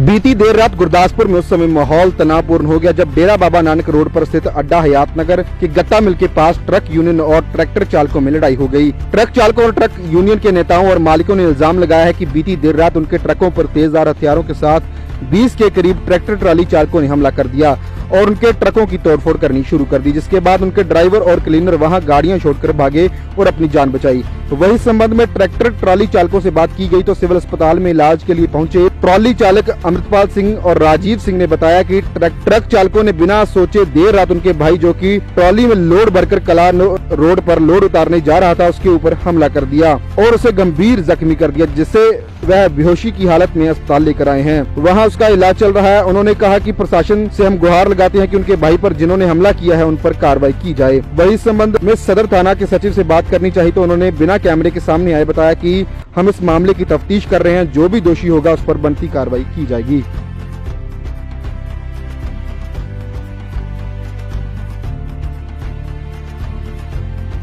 बीती देर रात गुरदासपुर में उस समय माहौल तनावपूर्ण हो गया जब डेरा बाबा नानक रोड पर स्थित अड्डा हयात नगर के गत्ता मिल के पास ट्रक यूनियन और ट्रैक्टर चालकों में लड़ाई हो गई। ट्रक चालकों और ट्रक यूनियन के नेताओं और मालिकों ने इल्जाम लगाया है कि बीती देर रात उनके ट्रकों पर तेजधार हथियारों के साथ 20 के करीब ट्रैक्टर ट्राली चालकों ने हमला कर दिया और उनके ट्रकों की तोड़फोड़ करनी शुरू कर दी, जिसके बाद उनके ड्राइवर और क्लीनर वहां गाड़ियां छोड़कर भागे और अपनी जान बचाई। वही संबंध में ट्रैक्टर ट्राली चालकों से बात की गई तो सिविल अस्पताल में इलाज के लिए पहुंचे ट्रॉली चालक अमृतपाल सिंह और राजीव सिंह ने बताया कि ट्रक चालकों ने बिना सोचे देर रात उनके भाई जो कि ट्रॉली में लोड भरकर कला रोड पर लोड उतारने जा रहा था उसके ऊपर हमला कर दिया और उसे गंभीर जख्मी कर दिया, जिससे वह बेहोशी की हालत में अस्पताल लेकर आए हैं। वहां उसका इलाज चल रहा है। उन्होंने कहा कि प्रशासन से हम गुहार लगाते हैं कि उनके भाई पर जिन्होंने हमला किया है उन पर कार्रवाई की जाए। वही संबंध में सदर थाना के सचिव से बात करनी चाहिए तो उन्होंने बिना कैमरे के सामने आए बताया कि हम इस मामले की तफ्तीश कर रहे हैं, जो भी दोषी होगा उस पर बनती कार्रवाई की जाएगी।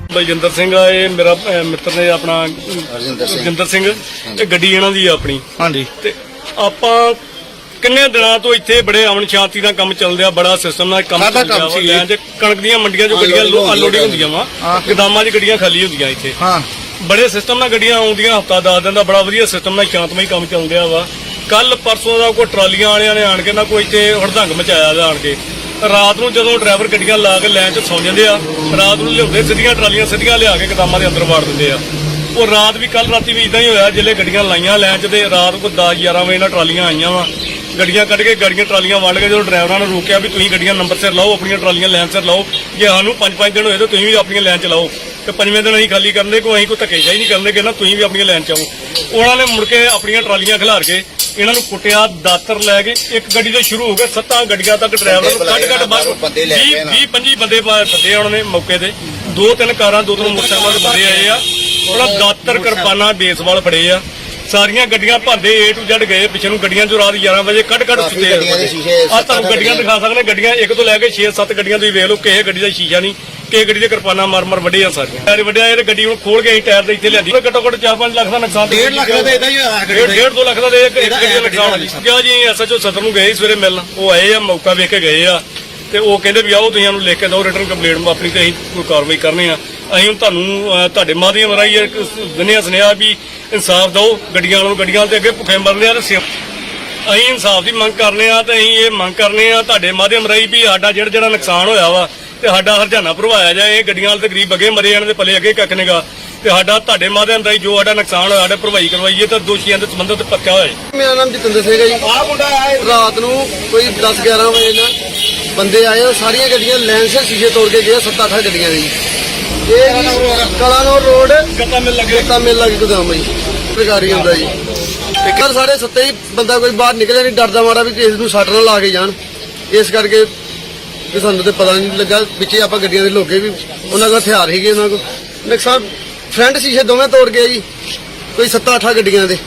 बलजिंदर सिंह ये मेरा मित्र ने अपना रजिंदर सिंह गड्डी इन्हां दी अपनी हाँ जी ते आपां किन्ने दिनां तो इत्थे बड़े अमन शांति दा काम चल रहा, बड़ा सिस्टम दा काम चल रहा वा। लैन च कणक दीयां मंडियां जो गड्डियां अनलोडिंग हुंदियां वा, गोदामां च गड्डियां खाली हुंदियां इत्थे बड़े सिस्टम नाल गड्डियां आउंदियां, हफ्ता 10 दिन दा बड़ा वधिया सिस्टम नाल शांतमई काम चल रहा वा। कल परसों दा कोई ट्रालियां वालियां ने आण के ना कोई इत्थे हड़दंग मचाया आण के रात ਨੂੰ ਜਦੋਂ ਡਰਾਈਵਰ ਗੱਡੀਆਂ ਲਾ ਕੇ ਲਾਈਨ 'ਚ ਸੌਂ ਜਾਂਦੇ ਆ, ਰਾਤ ਨੂੰ ਲਿਆਉਂਦੇ ਸਿੱਧੀਆਂ ਟਰਾਲੀਆਂ ਸਿੱਧੀਆਂ ਲਿਆ ਕੇ ਗੋਦਾਮਾਂ ਦੇ ਅੰਦਰ ਵਾੜ ਦਿੰਦੇ ਆ। ਉਹ ਰਾਤ ਵੀ ਕੱਲ ਰਾਤੀ ਵੀ ਇਦਾਂ ਹੀ ਹੋਇਆ, ਜਿਹੜੇ ਗੱਡੀਆਂ ਲਾਈਆਂ ਲਾਈਨ 'ਚ ਤੇ ਰਾਤ ਨੂੰ 10-11 ਵਜੇ ਨਾਲ ਟਰਾਲੀਆਂ ਆਈਆਂ ਵਾ, ਗੱਡੀਆਂ ਕੱਢ ਕੇ ਗੱਡੀਆਂ ਟਰਾਲੀਆਂ ਵੰਡ ਕੇ ਜਦੋਂ ਡਰਾਈਵਰਾਂ ਨੂੰ ਰੋਕਿਆ ਵੀ ਤੁਸੀਂ ਗੱਡੀਆਂ ਨੰਬਰ ਸਿਰ ਲਾਓ, ਆਪਣੀਆਂ ਟਰਾਲੀਆਂ ਲਾਈਨ ਸਿਰ ਲਾਓ, ਜੇ ਸਾਨੂੰ 5-5 ਦਿਨ ਹੋਏ ਤਾਂ ਤੁਸੀਂ ਵੀ ਆਪਣੀਆਂ ਲਾਈਨ 'ਚ ਲਾਓ ਤੇ 5ਵੇਂ ਦਿਨ ਅਸੀਂ ਖਾਲੀ ਕਰਨ ਦੇ ਕੋਈ ਅਸੀਂ ਕੋਈ ਧੱਕੇਸ਼ਾਹੀ ਨਹੀਂ ਕਰਨ ਦੇ ਕਿ ਨਾ ਤੁਸੀਂ ਵੀ ਆਪਣੀਆਂ ਲਾਈਨ 'ਚ ਆਓ। ਉਹਨਾਂ ਨੇ ਮੁੜ ਕੇ ਆਪਣੀਆਂ ਟਰਾਲੀਆਂ ਖਿਲਾਰ ਕੇ ਇਹਨਾਂ ਨੂੰ ਕੁੱਟਿਆ, ਦਾਤਰ ਲੈ ਕੇ ਇੱਕ ਗੱਡੀ ਤੋਂ ਸ਼ੁਰੂ ਹੋ ਕੇ 7 ਗੱਡੀਆਂ ਤੱਕ ਡਰਾਈਵਰ ਨੂੰ ਕੱਢ ਬਾਹਰ 20-25 ਬੰਦੇ ਫੱਟੇ ਉਹਨਾਂ ਨੇ ਮੌਕੇ ਤੇ, 2-3 ਕਾਰਾਂ 2-3 ਮੋਟਰਸਾਈਕਲਾਂ ਦੇ ਬੰਦੇ ਆਏ ਆ, ਉਹਨਾਂ ਦਾਤਰ ਕਿਰਪਾਨਾਂ ਬੇਸਬਾਲ ਫੜੇ ਆ, ਸਾਰੀਆਂ ਗੱਡੀਆਂ ਭੰਦੇ A to Z ਗਏ ਪਿੱਛੇ ਨੂੰ ਗੱਡੀਆਂ ਜੋ ਰਾਤ 11 ਵਜੇ ਕੱਢ ਸੁੱਤੇ ਆ। ਤੁਹਾਨੂੰ ਗੱਡੀਆਂ ਦਿਖਾ ਸਕਦੇ, ਗੱਡੀਆਂ ਇੱਕ ਤੋਂ ਲੈ ਕੇ 6-7 ਗੱਡੀਆਂ ਤੁਸੀਂ ਵੇਖ ਲਓ, ਕਿਸੇ ਗੱਡੀ ਦਾ ਸ਼ੀਸ਼ਾ ਨਹੀਂ, ਕਿਸੇ ਗੱਡੀ ਦੇ ਕਿਰਪਾਨਾਂ ਮਾਰ ਵੱਡੇ ਆ ਸਾਰੀਆਂ ਟਾਇਰ ਵੱਡਿਆ। ਇਹ ਗੱਡੀ ਹੁਣ ਖੋਲ ਕੇ ਅਸੀਂ ਟਾਇਰ ਦੇ ਇੱਥੇ ਲਿਆਂਦੀ, ਘੱਟੋ ਘੱਟ 4-5 ਲੱਖ ਦਾ ਨੁਕਸਾਨ, 1.5 ਲੱਖ ਦਾ ਇਦਾਂ ਹੀ ਹੋਇਆ, 1.5-2 ਲੱਖ ਦਾ ਇੱਕ ਗੱਡੀ ਦਾ ਨੁਕਸਾਨ ਕਿਹਾ ਜੀ। SHO ਸਦਰ ਨੂੰ ਗਏ ਸਵੇਰੇ ਮਿਲਣ, ਉਹ ਆਏ ਆ, ਮੌਕਾ ਵੇਖ ਕੇ ਗਏ ਆ ਤੇ ਉਹ ਕਹਿੰਦੇ ਵੀ ਆਓ ਤੁਸੀਂ ਸਾਨੂੰ ਲਿਖ ਕੇ ਦਿਓ ਰਿਟਰਨ ਕੰਪਲੇਂਟ ਆਪਣੀ ਤੇ ਅਸੀਂ ਕੋਈ ਕਾਰਵਾਈ ਕਰਨੀ ਆ। ਅਸੀਂ ਹੁਣ ਤੁਹਾਨੂੰ ਤੁਹਾਡੇ ਮਾਧਿਅਮ ਰਾਹੀਂ ਦਿੰਦੇ ਸੁਨੇਹਾ ਵੀ ਇਨਸਾਫ ਦਿਓ ਗੱਡੀਆਂ ਵਾਲਿਆਂ ਨੂੰ, ਗੱਡੀਆਂ ਤੇ ਅੱਗੇ ਭੁੱਖੇ ਮਰਦੇ ਆ ਤੇ ਅਸੀਂ ਇਨਸਾਫ ਦੀ ਮੰਗ ਕਰਨੇ ਆ ਤੇ ਅਸੀਂ ਇਹ ਮੰਗ ਕਰਨੇ ਆ ਤੁਹਾਡੇ ਮਾਧਿਅਮ ਰਾਹੀਂ ਵੀ ਸਾਡਾ ਜਿਹੜਾ ਨੁਕਸਾਨ ਹੋਇਆ ਵਾ ਤੇ ਸਾਡਾ ਹਰਜਾਨਾ ਭਰਵਾਇਆ ਜਾਏ। ਇਹ ਗੱਡੀਆਂ ਵਾਲੇ ਤੇ ਗਰੀਬ ਅੱਗੇ ਮਰੇ ਜਾਣ ਦੇ ਪੱਲੇ ਅੱਗੇ ਕੱਖ ਨੇਗਾ ਤੇ ਸਾਡਾ ਤੁਹਾਡੇ ਮਾਧਿਅਮ ਰਾਹੀਂ ਜੋ ਸਾਡਾ ਨੁਕਸਾਨ ਹੋਇਆ ਸਾਡੇ ਭਰਵਾਈ ਕਰਵਾਈਏ ਤਾਂ ਦੋਸ਼ੀਆਂ ਦੇ ਸੰਬੰਧਿਤ ਪਰਚਾ ਹੋਏ। ਮੇਰਾ ਨਾਮ ਜਤਿੰਦਰ ਸਿੰਘ ਹੈ ਜੀ। ਆਹ ਮੁੰਡਾ ਆਇਆ ਰਾਤ ਨੂੰ ਕੋਈ 10-11 ਵਜੇ ਨਾਲ ਬੰਦੇ ਆਏ, ਸਾਰੀਆਂ ਗੱਡੀਆਂ ਲੈਣ ਸੇ ਸ਼ੀਸ਼ੇ ਤੋੜ ਕੇ ਗਏ, 7-8 ਗੱਡੀਆਂ ਦੀ। ਇਹ ਕਲਾਨੌਰ ਰੋਡ ਗੱਤਾ ਮਿਲ ਲੱਗੇ ਗੋਦਾਮ ਜੀ ਸਰਕਾਰੀ ਹੁੰਦਾ ਜੀ। ਤੇ ਕੱਲ ਸਾਡੇ ਸੱਤੇ ਹੀ ਬੰਦਾ ਕੋਈ ਬਾਹਰ ਨਿਕਲਿਆ ਨਹੀਂ, ਡਰਦਾ ਮਾਰਾ ਵੀ ਕਿਸੇ ਨੂੰ ਸੱਟ ਨਾ ਲਾ ਕੇ ਜਾਣ, ਇਸ ਕਰਕੇ ਕਿ ਸਾਨੂੰ ਤੇ ਪਤਾ ਨਹੀਂ ਲੱਗਾ। ਵਿੱਚੇ ਆਪਾਂ ਗੱਡੀਆਂ ਦੇ ਲੋਕੇ ਵੀ ਉਹਨਾਂ ਕੋਲ ਹਥਿਆਰ ਸੀਗੇ, ਉਹਨਾਂ ਕੋਲ ਨੁਕਸਾਨ ਫਰੰਟ ਸ਼ੀਸ਼ੇ ਦੋਵੇਂ ਤੋੜ ਗਏ ਜੀ, ਕੋਈ 7-8 ਗੱਡੀਆਂ ਦੇ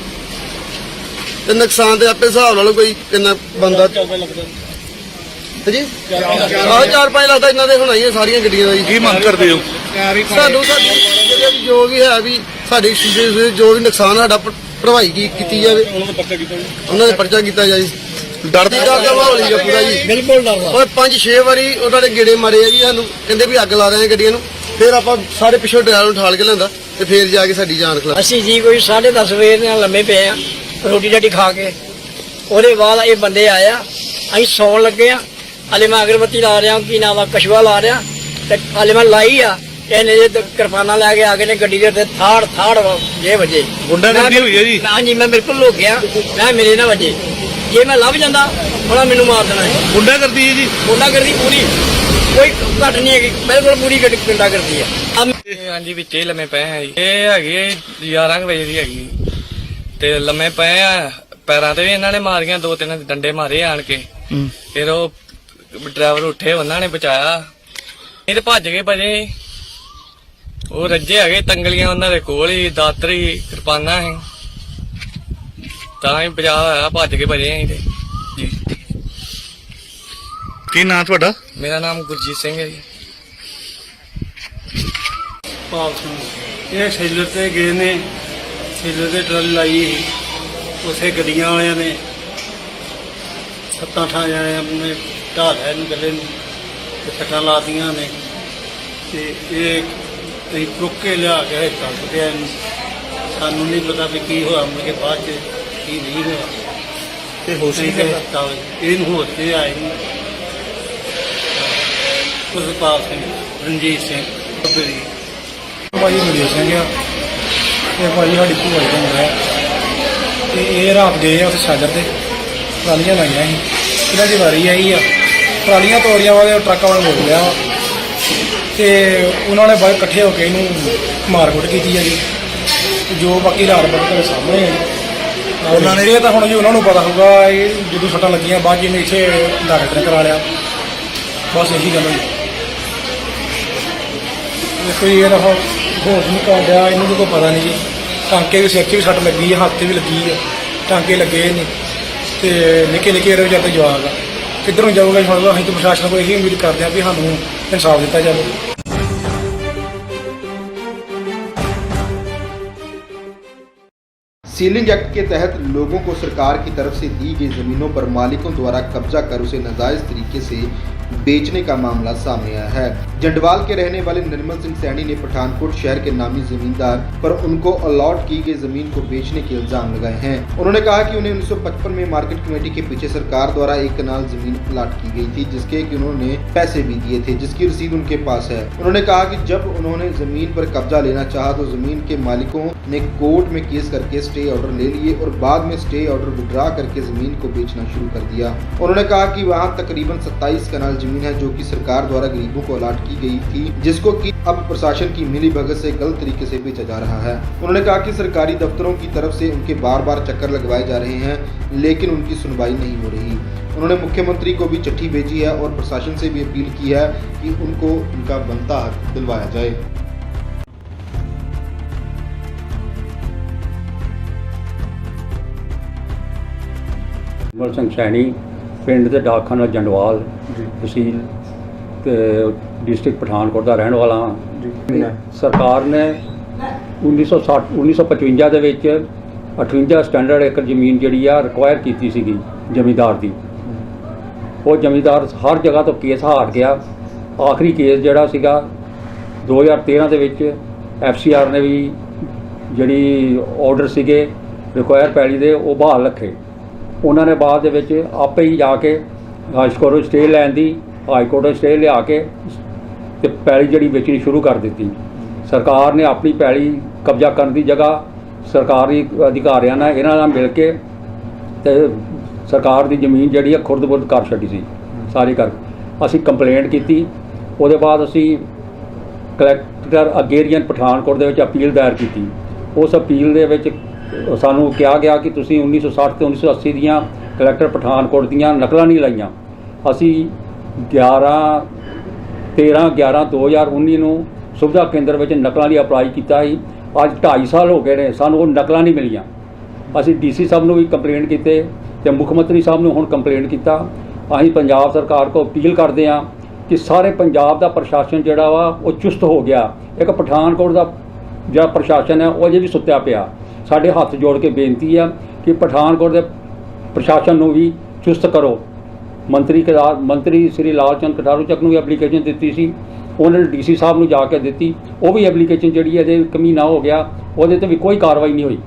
ਤੇ ਨੁਕਸਾਨ ਤੇ ਆਪੇ ਹਿਸਾਬ ਨਾਲ ਕੋਈ ਕਿੰਨਾ ਬੰਦਾ ਜੀ 4-5 ਲੱਖ ਦਾ ਇਹਨਾਂ ਦੇ ਹੋਣਾ ਹੀ ਸਾਰੀਆਂ ਗੱਡੀਆਂ ਦਾ ਜੀ। ਕੀ ਮੰਗ ਕਰਦੇ ਹੋ? ਸਾਨੂੰ ਜੋ ਵੀ ਹੈ ਵੀ ਸਾਡੀ ਸ਼ੀਸ਼ੇ ਜੋ ਵੀ ਨੁਕਸਾਨ ਸਾਡਾ ਭਰਵਾਈ ਕੀਤੀ ਜਾਵੇ, ਉਹਨਾਂ ਦੇ ਪਰਚਾ ਕੀਤਾ ਜਾਏ। ਡਰਦਾ ਮਾਹੌਲ ਹੀ ਪੂਰਾ ਜੀ, ਬਿਲਕੁਲ ਡਰਦਾ। ਔਰ 5-6 ਵਾਰੀ ਉਹਨਾਂ ਦੇ ਗੇੜੇ ਮਾਰੇ ਆ ਜੀ, ਸਾਨੂੰ ਕਹਿੰਦੇ ਵੀ ਅੱਗ ਲਾ ਰਹੇ ਆ ਗੱਡੀਆਂ ਨੂੰ, ਫਿਰ ਆਪਾਂ ਸਾਰੇ ਪਿੱਛੋਂ ਡਰਾਈਵਰ ਨੂੰ ਠਾਲ ਕੇ ਲਿਆਂਦਾ ਤੇ ਫਿਰ ਜਾ ਕੇ ਸਾਡੀ ਜਾਨ ਖਲਾ। ਅਸੀਂ ਜੀ ਕੋਈ 10:30 ਵਜੇ ਨਾਲ ਲੰਮੇ ਪਏ ਆ ਰੋਟੀ ਰਾਟੀ ਖਾ ਕੇ, ਉਹਦੇ ਬਾਅਦ ਇਹ ਬੰਦੇ ਆਇਆ, ਅਸੀਂ ਸੌਣ ਲੱਗੇ ਆ, ਹਾਲੇ ਮੈਂ ਅਗਰਬੱਤੀ ਲਾ ਰਿਹਾ, ਕੀ ਨਾਮ ਆ ਕਸ਼ਵਾ ਲਾ ਰਿਹਾ ਤੇ ਹਾਲੇ ਮੈਂ ਲਾਈ ਆ, ਇਹਨੇ ਜੇ ਕਿਰਪਾਨਾਂ ਲੈ ਕੇ ਆ ਗਏ ਨੇ ਗੱਡੀ ਦੇ ਉੱਤੇ ਥਾੜ ਜੇ ਵਜੇ ਗੁੰਡਾਗਰਦੀ ਹੋਈ ਹੈ ਜੀ। ਹਾਂਜੀ ਮੈਂ ਬਿਲਕੁਲ ਲੁਕ ਗਿਆ, ਮੈਂ ਮੇਰੇ ਨਾਲ ਵਜੇ, ਜੇ ਮੈਂ ਲੱਭ ਜਾਂਦਾ ਉਹਨਾਂ ਮੈਨੂੰ ਮਾਰ ਦੇਣਾ ਹੈ। ਗੁੰਡਾਗਰਦੀ ਹੈ ਜੀ, ਗੁੰਡਾਗਰਦੀ ਪੂਰੀ, ਕੋਈ ਘੱਟ ਨਹੀਂ ਹੈਗੀ, ਬਿਲਕੁਲ ਪੂਰੀ ਗੁੰਡਾਗਰਦੀ ਆ। ਹਾਂਜੀ ਵਿੱਚੇ ਹੀ ਲੰਮੇ ਪਏ ਆ ਜੀ। ਇਹ ਹੈਗੀ 11 ਵਜੇ ਦੀ ਹੈਗੀ ਤੇ ਲੰਮੇ ਪਏ ਆ, ਪੈਰਾਂ ਤੇ ਵੀ ਇਹਨਾਂ ਨੇ ਮਾਰੀਆਂ, 2-3 ਡੰਡੇ ਮਾਰੇ ਆਣ ਕੇ, ਫਿਰ ਉਹ ਡਰਾਈਵਰ ਉੱਠੇ, ਉਹਨਾਂ ਨੇ ਬਚਾਇਆ, ਇਹ ਤੇ ਭੱਜ ਗਏ ਭਜੇ। ਉਹ ਰੱਜੇ ਹੈਗੇ, ਤੰਗਲੀਆਂ ਉਹਨਾਂ ਦੇ ਕੋਲ ਹੀ, ਦਾਤਰੀ ਕਿਰਪਾਨਾਂ ਸੀ, ਤਾਂ ਹੀ ਬਚਾ ਹੋਇਆ, ਭੱਜ ਕੇ ਭਜੇ ਅਸੀਂ ਤੇ ਜੀ। ਕੀ ਨਾਂ ਤੁਹਾਡਾ? ਮੇਰਾ ਨਾਮ ਗੁਰਜੀਤ ਸਿੰਘ ਹੈ ਜੀ। ਇਹ ਸੈਲਰ ਤੇ ਗਏ ਨੇ, ਸੈਲਰ ਤੇ ਟਰਾਲੀ ਲਾਈ ਸੀ, ਉਥੇ ਗੱਡੀਆਂ ਵਾਲਿਆਂ ਨੇ 7-8 ਜਣੇ ਨੇ ਢਾਹ ਲਿਆ ਇਹਨੂੰ ਗੱਲੇ ਨੂੰ ਤੇ ਸੱਟਾਂ ਲਾਤੀਆਂ ਨੇ ਤੇ ਇਹ ਅਸੀਂ ਚੁੱਕ ਕੇ ਲਿਆ ਕੇ ਹਸਪਤਾਲ ਸੁੱਟਿਆ ਇਹਨੂੰ। ਸਾਨੂੰ ਨਹੀਂ ਪਤਾ ਵੀ ਕੀ ਹੋਇਆ, ਮੁੜ ਕੇ ਬਾਅਦ 'ਚ ਕੀ ਨਹੀਂ ਹੋਇਆ। ਤੇ ਹੋਸ਼ ਅਸੀਂ ਨਹੀਂ ਤੇ ਕਰਦਾ ਹਸਪਤਾਲ ਇਹਨੂੰ ਹੋਸ਼ ਤੇ ਆਏ ਨੂੰ ਸੁਖਪਾਲ ਸਿੰਘ, ਰਣਜੀਤ ਸਿੰਘ ਬੱਬਰੀ। ਭਾਜੀ ਮਨਜੀਤ ਸਿੰਘ ਆ ਤੇ ਭਾਜੀ ਸਾਡੀ ਭੂਆ ਜੀ ਦਾ ਮੁੰਡਾ ਹੈ ਤੇ ਇਹ ਰਾਤ ਗਏ ਆ ਉੱਥੇ ਸਾਗਰ ਤੇ ਟਰਾਲੀਆਂ ਲਾਈਆਂ ਸੀ। ਇਹਨਾਂ ਦੀ ਵਾਰੀ ਆਈ ਆ, ਟਰਾਲੀਆਂ ਤੋਰੀਆਂ ਵਾਲੇ ਟਰੱਕ ਵਾਲੇ ਮੋੜ ਲਿਆ ਵਾ ਤੇ ਉਹਨਾਂ ਨੇ ਬਾਅਦ ਇਕੱਠੇ ਹੋ ਕੇ ਇਹਨੂੰ ਮਾਰਕੁੱਟ ਕੀਤੀ ਆ ਜੀ। ਤੇ ਜੋ ਬਾਕੀ ਰਾਤ ਬੜ ਤੁਹਾਡੇ ਸਾਹਮਣੇ ਆ ਜੀ। ਉਹਨਾਂ ਨੇ ਇਹ ਤਾਂ ਹੁਣ ਜੀ ਉਹਨਾਂ ਨੂੰ ਪਤਾ ਹੋਊਗਾ, ਇਹ ਜਦੋਂ ਸੱਟਾਂ ਲੱਗੀਆਂ ਬਾਅਦ 'ਚ ਇਹਨੇ ਇੱਥੇ ਡਾਕਟਰ ਕਰਾ ਲਿਆ। ਬਸ ਇਹੀ ਗੱਲ ਹੋਈ। ਦੇਖੋ ਜੀ ਇਹਦਾ ਹੋਸ਼ ਨਹੀਂ ਕਰ ਰਿਹਾ, ਇਹਨੂੰ ਤਾਂ ਕੋਈ ਪਤਾ ਨਹੀਂ ਜੀ। ਟਾਂਕੇ ਵੀ ਸਿਰ 'ਚ ਵੀ ਸੱਟ ਲੱਗੀ ਹੈ, ਹੱਥ 'ਤੇ ਵੀ ਲੱਗੀ ਹੈ, ਟਾਂਕੇ ਲੱਗੇ ਨੇ ਤੇ ਨਿੱਕੇ ਨਿੱਕੇ ਇਹਦੇ ਵਿਚਾਰੇ ਜਵਾਕ ਆ। ਕਿੱਧਰੋਂ ਜਾਊਗਾ ਜੀ? ਹੁਣ ਅਸੀਂ ਤਾਂ ਪ੍ਰਸ਼ਾਸਨ ਕੋਲ ਇਹੀ ਉਮੀਦ ਕਰਦੇ ਹਾਂ ਵੀ ਸਾਨੂੰ ਇਨਸਾਫ ਦਿੱਤਾ ਜਾਵੇ। सीलिंग एक्ट के तहत लोगों को सरकार की तरफ से दी गई जमीनों पर मालिकों द्वारा कब्जा कर उसे नाजायज तरीके से बेचने का मामला सामने आया है। जंडवाल के रहने वाले निर्मल सिंह सैनी ने पठानकोट शहर के नामी जमींदार पर उनको अलॉट की गई जमीन को बेचने के इल्जाम लगाए हैं। उन्होंने कहा कि उन्हें 1955 में मार्केट कमेटी के पीछे सरकार द्वारा 1 कनाल जमीन अलॉट की गई थी, जिसके कि उन्होंने पैसे भी दिए थे, जिसकी रसीद उनके पास है। उन्होंने कहा कि जब उन्होंने जमीन पर कब्जा लेना चाहा तो जमीन के मालिकों ने कोर्ट में केस करके स्टे ऑर्डर ले लिए और बाद में स्टे ऑर्डर विड्रा करके जमीन को बेचना शुरू कर दिया। उन्होंने कहा कि वहां तकरीबन 27 कनाल जमीन है जो कि सरकार द्वारा गरीबों को अलॉट की गई थी, जिसको कि अब प्रशासन की मिलीभगत से गलत तरीके से बेचा जा रहा है। उन्होंने कहा कि सरकारी दफ्तरों की तरफ से उनके बार बार चक्कर लगवाए जा रहे हैं, लेकिन उनकी सुनवाई नहीं हो रही। उन्होंने मुख्यमंत्री को भी चिट्ठी भेजी है और प्रशासन से भी अपील की है कि उनको उनका बनता हक दिलवाया जाए। निर्मल सिंह सैनी पिंड ਦੇ ਡਾਕਖਾਨਾ ਜੰਡਵਾਲ ਤਹਿਸੀਲ ਤੇ ਡਿਸਟ੍ਰਿਕਟ ਪਠਾਨਕੋਟ ਦਾ ਰਹਿਣ ਵਾਲਾ ਹਾਂ। ਸਰਕਾਰ ਨੇ 1955 ਦੇ ਵਿੱਚ 58 ਸਟੈਂਡਰਡ ਏਕੜ ਜ਼ਮੀਨ ਜਿਹੜੀ ਆ ਰਿਕਵਾਇਰ ਕੀਤੀ ਸੀਗੀ ਜ਼ਮੀਂਦਾਰ ਦੀ। ਉਹ ਜ਼ਮੀਂਦਾਰ ਹਰ ਜਗ੍ਹਾ ਤੋਂ ਕੇਸ ਹਾਰ ਗਿਆ। ਆਖਰੀ ਕੇਸ ਜਿਹੜਾ ਸੀਗਾ 2013 ਦੇ ਵਿੱਚ FCR ਨੇ ਵੀ ਜਿਹੜੀ ਆਰਡਰ ਸੀਗੇ ਰਿਕਵਾਇਰ ਪੈਲੀ ਦੇ ਉਹ ਬਹਾਲ ਰੱਖੇ। ਉਹਨਾਂ ਨੇ ਬਾਅਦ ਦੇ ਵਿੱਚ ਆਪੇ ਹੀ ਜਾ ਕੇ ਹਾਈਕੋਰਟ ਸਟੇ ਲੈਣ ਦੀ ਹਾਈਕੋਰਟ ਸਟੇ ਲਿਆ ਕੇ ਤੇ ਪੈਲੀ ਜਿਹੜੀ ਵੇਚਣੀ ਸ਼ੁਰੂ ਕਰ ਦਿੱਤੀ। ਸਰਕਾਰ ਨੇ ਆਪਣੀ ਪੈਲੀ ਕਬਜ਼ਾ ਕਰਨ ਦੀ ਜਗ੍ਹਾ ਸਰਕਾਰੀ ਅਧਿਕਾਰੀਆਂ ਨਾਲ ਇਹਨਾਂ ਨਾਲ ਮਿਲ ਕੇ ਤੇ ਸਰਕਾਰ ਦੀ ਜ਼ਮੀਨ ਜਿਹੜੀ ਆ ਖੁਰਦ-ਬੁਰਦ ਕਰ ਛੱਡੀ ਸੀ ਸਾਰੀ ਕਰ। ਅਸੀਂ ਕੰਪਲੇਂਟ ਕੀਤੀ। ਉਹਦੇ ਬਾਅਦ ਅਸੀਂ ਕਲੈਕਟਰ ਅਗੇਰੀਅਨ ਪਠਾਨਕੋਟ ਦੇ ਵਿੱਚ ਅਪੀਲ ਦਾਇਰ ਕੀਤੀ। ਉਸ ਅਪੀਲ ਦੇ ਵਿੱਚ ਸਾਨੂੰ ਕਿਹਾ ਗਿਆ ਕਿ ਤੁਸੀਂ 1960 ਤੇ 1980 ਦੀਆਂ ਕਲੈਕਟਰ ਪਠਾਨਕੋਟ ਦੀਆਂ ਨਕਲਾਂ ਨਹੀਂ ਲਾਈਆਂ। ਅਸੀਂ 13/11/2019 ਨੂੰ ਸੁਵਿਧਾ ਕੇਂਦਰ ਵਿੱਚ ਨਕਲਾਂ ਲਈ ਅਪਲਾਈ ਕੀਤਾ ਸੀ। ਅੱਜ 2.5 ਸਾਲ ਹੋ ਗਏ ਨੇ, ਸਾਨੂੰ ਉਹ ਨਕਲਾਂ ਨਹੀਂ ਮਿਲੀਆਂ। ਅਸੀਂ DC ਸਾਹਿਬ ਨੂੰ ਵੀ ਕੰਪਲੇਂਟ ਕੀਤੇ ਤੇ ਮੁੱਖ ਮੰਤਰੀ ਸਾਹਿਬ ਨੂੰ ਹੁਣ ਕੰਪਲੇਂਟ ਕੀਤਾ। ਅਸੀਂ ਪੰਜਾਬ ਸਰਕਾਰ ਕੋਲ ਅਪੀਲ ਕਰਦੇ ਹਾਂ ਕਿ ਸਾਰੇ ਪੰਜਾਬ ਦਾ ਪ੍ਰਸ਼ਾਸਨ ਜਿਹੜਾ ਵਾ ਉਹ ਚੁਸਤ ਹੋ ਗਿਆ। ਇੱਕ ਪਠਾਨਕੋਟ ਦਾ ਜਿਹੜਾ ਪ੍ਰਸ਼ਾਸਨ ਹੈ ਉਹ ਅਜੇ ਵੀ ਸੁੱਤਿਆ ਪਿਆ। ਸਾਡੇ ਹੱਥ ਜੋੜ ਕੇ ਬੇਨਤੀ ਆ ਕਿ ਪਠਾਨਕੋਟ ਦੇ ਪ੍ਰਸ਼ਾਸਨ ਨੂੰ ਵੀ ਚੁਸਤ ਕਰੋ। ਮੰਤਰੀ ਸ੍ਰੀ ਲਾਲ ਚੰਦ ਕਟਾਰੂ ਚੱਕ ਨੂੰ ਵੀ ਐਪਲੀਕੇਸ਼ਨ ਦਿੱਤੀ ਸੀ, ਉਹਨਾਂ ਨੇ DC ਸਾਹਿਬ ਨੂੰ ਜਾ ਕੇ ਦਿੱਤੀ। ਉਹ ਵੀ ਐਪਲੀਕੇਸ਼ਨ ਜਿਹੜੀ ਇਹਦੇ 1 ਮਹੀਨਾ ਹੋ ਗਿਆ, ਉਹਦੇ 'ਤੇ ਵੀ ਕੋਈ ਕਾਰਵਾਈ ਨਹੀਂ ਹੋਈ।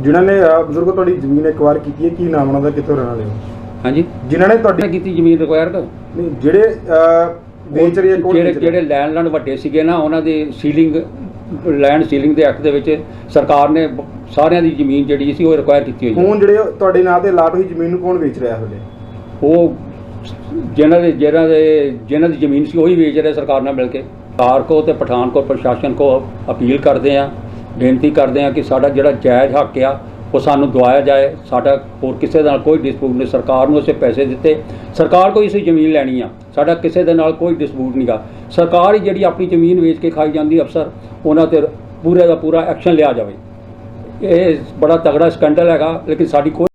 ਜਿਨ੍ਹਾਂ ਨੇ ਬਜ਼ੁਰਗ ਤੁਹਾਡੀ ਜ਼ਮੀਨ ਐਕਵਾਇਰ ਕੀਤੀ ਹੈ, ਕੀ ਨਾਮ ਉਹਨਾਂ ਦਾ, ਕਿੱਥੋਂ ਰਹਿਣ ਵਾਲੇ ਹੋ? ਹਾਂਜੀ, ਜਿਨ੍ਹਾਂ ਨੇ ਤੁਹਾਡੀ ਕੀਤੀ ਜ਼ਮੀਨ ਰਿਕਵਾਇਰ ਨਹੀਂ, ਜਿਹੜੇ ਵੇਚ ਰਹੇ ਕੋਲ ਜਿਹੜੇ ਲੈਂਡ ਵੱਡੇ ਸੀਗੇ ਨਾ, ਉਹਨਾਂ ਦੇ ਲੈਂਡ ਸੀਲਿੰਗ ਦੇ ਐਕਟ ਦੇ ਵਿੱਚ ਸਰਕਾਰ ਨੇ ਸਾਰਿਆਂ ਦੀ ਜ਼ਮੀਨ ਜਿਹੜੀ ਸੀ ਉਹ ਰਿਕਵਾਇਰ ਕੀਤੀ ਹੋਈ ਹੈ। ਹੁਣ ਜਿਹੜੇ ਤੁਹਾਡੇ ਨਾਂ ਤੇ ਅਲਾਟ ਹੋਈ ਜ਼ਮੀਨ ਨੂੰ ਕੌਣ ਵੇਚ ਰਿਹਾ ਹੋਲੇ? ਉਹ ਜਿਨ੍ਹਾਂ ਦੀ ਜ਼ਮੀਨ ਸੀ ਉਹੀ ਵੇਚ ਰਹੇ ਸਰਕਾਰ ਨਾਲ ਮਿਲ ਕੇ। ਸਰਕਾਰ ਕੋ ਤੇ ਪਠਾਨਕੋਟ ਪ੍ਰਸ਼ਾਸਨ ਕੋ ਅਪੀਲ ਕਰਦੇ ਹਾਂ, ਬੇਨਤੀ ਕਰਦੇ ਹਾਂ ਕਿ ਸਾਡਾ ਜਿਹੜਾ ਜਾਇਜ਼ ਹੱਕ ਆ ਉਹ ਸਾਨੂੰ ਦਵਾਇਆ ਜਾਏ। ਸਾਡਾ ਹੋਰ ਕਿਸੇ ਨਾਲ ਕੋਈ ਡਿਸਪਿਊਟ ਨਹੀਂ। ਸਰਕਾਰ ਨੂੰ ਅਸੀਂ ਪੈਸੇ ਦਿੱਤੇ, ਸਰਕਾਰ ਕੋਈ ਅਸੀਂ ਜ਼ਮੀਨ ਲੈਣੀ ਆ, ਸਾਡਾ ਕਿਸੇ ਦੇ ਨਾਲ ਕੋਈ ਡਿਸਪਿਊਟ ਨਹੀਂਗਾ। ਸਰਕਾਰ ਹੀ ਜਿਹੜੀ ਆਪਣੀ ਜ਼ਮੀਨ ਵੇਚ ਕੇ ਖਾਈ ਜਾਂਦੀ ਅਫਸਰ, ਉਹਨਾਂ 'ਤੇ ਪੂਰੇ ਦਾ ਪੂਰਾ ਐਕਸ਼ਨ ਲਿਆ ਜਾਵੇ। ਇਹ ਬੜਾ ਤਗੜਾ ਸਕੈਂਡਲ ਹੈਗਾ, ਲੇਕਿਨ ਸਾਡੀ ਕੋਈ